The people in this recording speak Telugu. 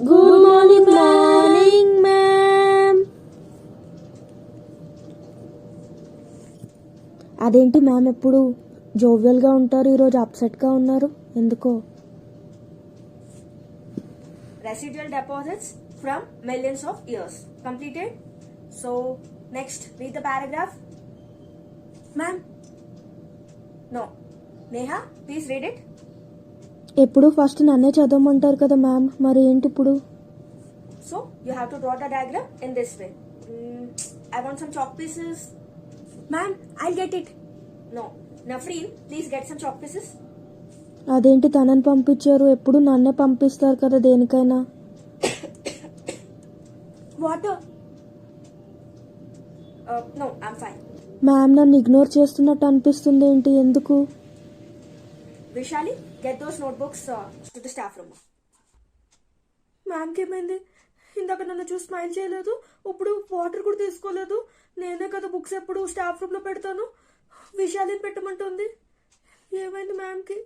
Good morning morning ma'am. అదేంటి మ్యామ్ ఎప్పుడు జోవియల్గా ఉంటారు, ఈరోజు అప్సెట్గా ఉన్నారు, ఎందుకో? Residual deposits from millions of years. Completed? So, next, read the paragraph. Ma'am? No. Neha, please read it. ఎప్పుడు ఫస్ట్ నన్నే చదవమంటారు కదా మ్యామ్, మరి ఏంటి ఇప్పుడు? So, you have to draw the diagram in this way. I want some chalk pieces. Ma'am, I'll get it. No. Nafreen, please get some chalk pieces. అదేంటి తనని పంపించారు, ఎప్పుడు నన్నే పంపిస్తారు కదా దేనికైనా. Water. No, I'm fine. Ma'am నన్ను ఇగ్నోర్ చేస్తున్నట్టు అనిపిస్తుంది, ఏంటి, ఎందుకు? Vishali, get those notebooks to the staff room. మ్యామ్కి ఏమైంది? ఇందాక నన్ను చూసి స్మైల్ చేయలేదు, ఇప్పుడు వాటర్ కూడా తీసుకోలేదు. నేనే కదా బుక్స్ ఎప్పుడు స్టాఫ్ రూమ్లో పెడతాను, విశాలిని పెట్టమంటుంది. ఏమైంది మ్యామ్కి?